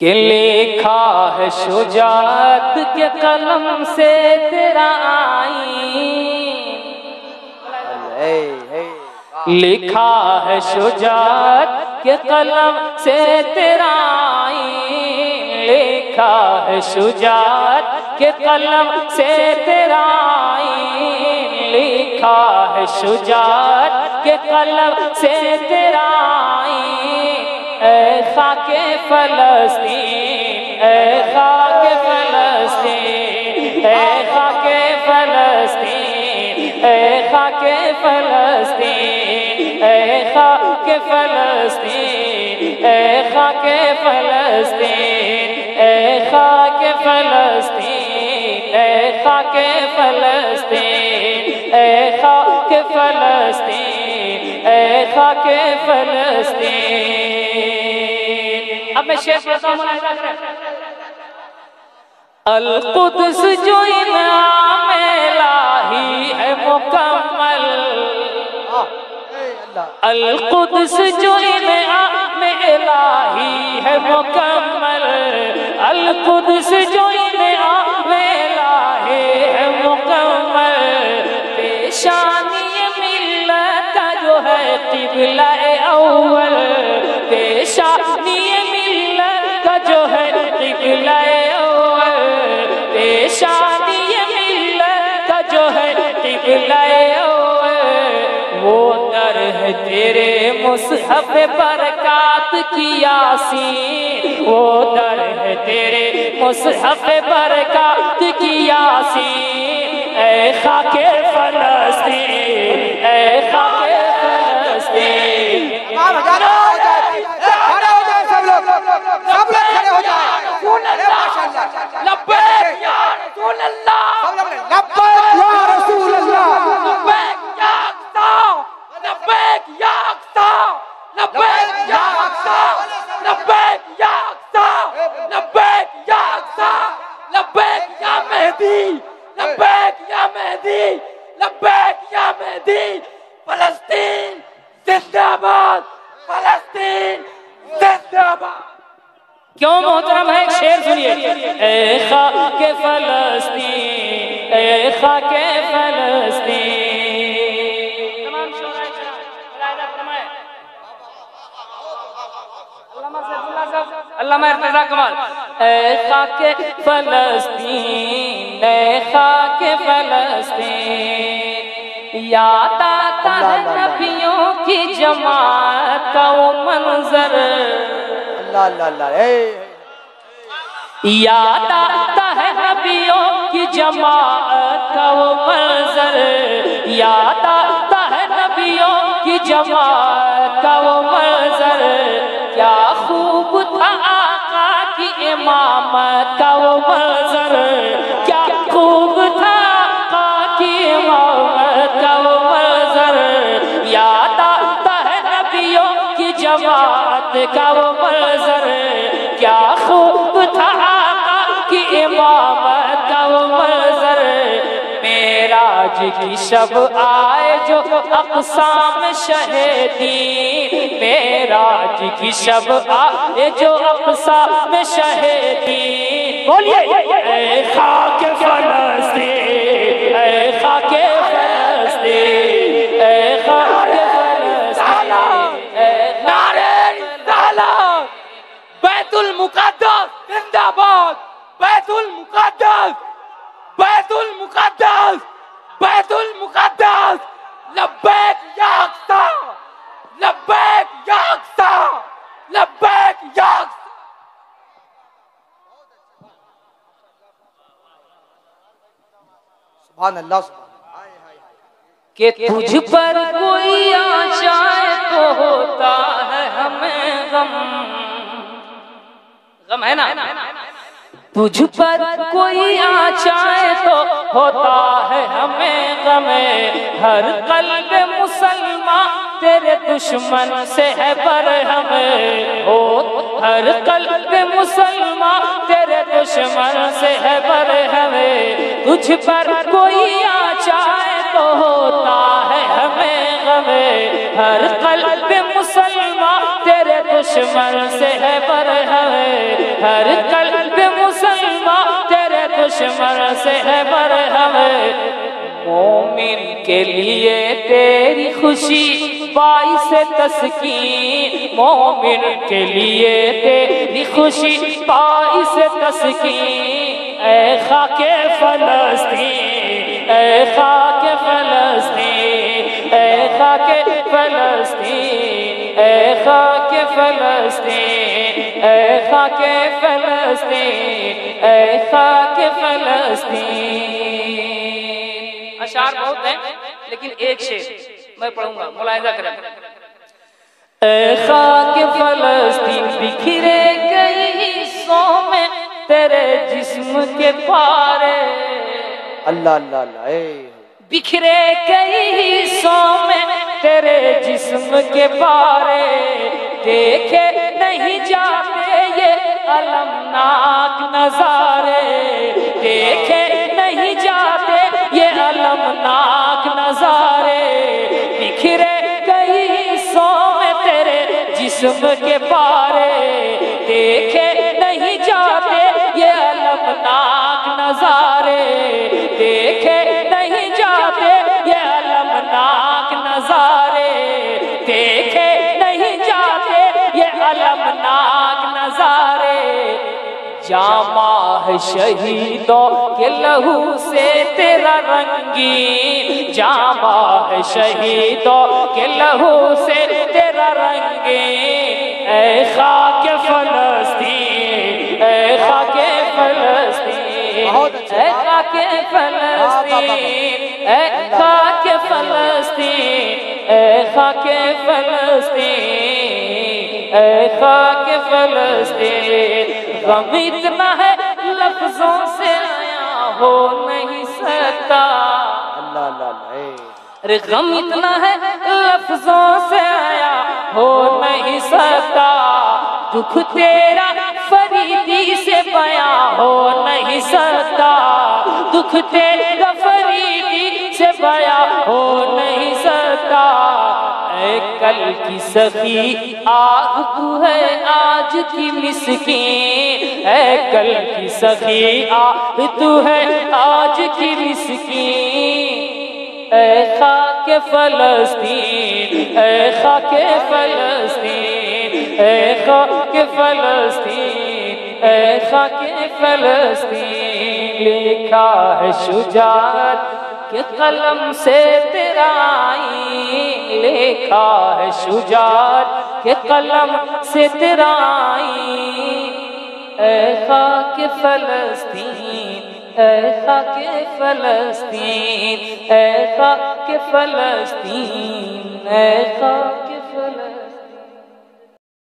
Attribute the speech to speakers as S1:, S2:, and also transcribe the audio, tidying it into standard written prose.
S1: کہ لکھا ہے شجاعت کے قلم سے تیرا آئین، لکھا ہے شجاعت کے قلم سے تیرا آئین، لکھا ہے شجاعت کے قلم سے تیرا آئین، لکھا ہے شجاعت کے قلم سے تیرا آئین۔ اے خاک فلسطین، اے خاک فلسطین، اے خاک فلسطین، اے خاک فلسطین، اے خاک فلسطین، اے خاک فلسطین، اے خاک فلسطین، اے خاک فلسطین، اے خاک فلسطین، اے خاک فلسطین۔ اب میں شیخ پڑھتا ہوں، القدس جو انعام الہی ہے مکمل، القدس جو انعام الہی ہے مکمل، القدس جو انعام الہی ہے مکمل، پیشانی ملت کا جو ہے قبلہ اول، پیشانی ملت کا جو ہے قبلہ اول، پیشانی ملت کا جو ہے قبلہ اول، وہ در ہے تیرے مصحف برکات کی یاسین، وہ در ہے تیرے مصحف برکات کی یاسین۔ اے خاک فلسطین، اے خاک فلسطین، لبیک یا رسول اللہ، لبیک یا رسول اللہ، لبیک یا اقصی، لبیک یا اقصی، لبیک یا اقصی، لبیک یا اقصی، لبیک یا اقصی، لبیک یا مہدی، لبیک یا مہدی، لبیک یا مہدی۔ فلسطین زندہ آباد، فلسطین زندہ آباد۔ کیوں محترم ہے؟ ایک شعر سنیے، اے خاک فلسطین، اے خاک فلسطین۔ تمام شعراء ملاحظہ فرمائیں، علامہ ارتضیٰ کمال، اے خاک فلسطین، اے خاک فلسطین، یاد آتا ہے نبیوں کی جماعت کا وہ منظر، یاد آتا ہے نبیوں کی جماعت کا وہ منظر، یاد آتا ہے نبیوں کی جماعت کا وہ منظر، کیا خوب تھا آقا کی امامت کا وہ منظر، کیا خوب تھا آقا کی امامت کا وہ منظر، یاد آتا ہے نبیوں کی جماعت کا وہ منظر، کیا خوب تھا آقا کی امامت کا وہ منظر۔ معراج کی شب آئے جو اقسام شہیدی، معراج کی شب آئے جو اقسام شہیدی، بولیے اے خاک فلسطین، اے خاک فلسطین، اے خاک فلسطین، نعرہ رسالت، بیت المقدس زندہ آباد، بیت المقدس، بیت المقدس، بیت المقدس، لبیک یا اقصی، لبیک یا اقصی، لبیک یا اقصی۔
S2: سبحان اللہ،
S1: کہ تجھ پر کوئی آ جائے تو ہوتا ہے ہمیں غم، غم ہے نا، تجھ پر کوئی آ جائے تو ہوتا ہے ہمیں غم، ہر قلب مسلمان تیرے دشمن سے ہے برہم، ہو ہر قلب مسلمان تیرے دشمن سے ہے برہم، تجھ پر کوئی آ جائے تو ہوتا ہے ہمیں غم، ہر قلب مسلمان تیرے دشمن سے ہے برہم، ہر قلب مسلمان تیرے دشمن سے ہے برہم۔ مومن کے لیے تیری خوشی باعث تسکین، مومن کے لیے تیری خوشی باعث تسکین۔ اے خاک فلسطین، اے خاک فلسطین، اے خاک فلسطین، اے خاک فلسطین، اے خاک فلسطین، اے خاک فلسطین۔ اشعار بہت ہیں لیکن ایک شعر میں پڑھوں گا، ملاحظہ کریں۔ اے خاک فلسطین بکھرے گئی حصوں میں تیرے جسم کے پارے،
S2: اللہ اللہ اللہ،
S1: بکھرے کئی حصوں میں تیرے جسم کے پارے، دیکھے نہیں جاتے یہ المناک نظارے، دیکھے نہیں جاتے یہ المناک نظارے، بکھرے کئی حصوں میں تیرے جسم کے پارے، دیکھے نہیں جاتے یہ المناک نظارے، دیکھے نہیں جاتے یہ المناک نظارے، دیکھے نہیں جاتے یہ المناک نظارے۔ جامہ ہے شہیدوں کے لہو سے تیرا رنگین، جامہ ہے شہیدوں کے لہو سے تیرا رنگین۔ اے خاک فلسطین، اے خاک فلسطین، اے خاک فلسطین، اے خاک فلسطین، اے خاک فلسطین، اے خاک فلسطین۔ غم اتنا ہے لفظوں سے آیا ہو نہیں سکتا،
S2: اللہ اللہ اللہ،
S1: ارے غم اتنا ہے لفظوں سے آیا ہو نہیں سکتا، دکھ تیرا فریدی سے بیاں ہو نہیں سکتا، دکھ تیرا فریدی سے بیاں ہو نہیں سکتا۔ اے کل کی سخی آہ تو ہے آج کی مسکین، اے کل کی سخی آہ تو ہے آج کی مسکین۔ اے خاک فلسطین، اے خاک فلسطین، اے خاک فلسطین، اے خاک فلسطین۔ لکھا ہے شجاعت کہ قلم سے تیرا آئین، لکھا ہے شجاعت کہ قلم سے تیرا آئین۔ اے خاک فلسطین، اے خاک فلسطین، اے خاک فلسطین، اے خاک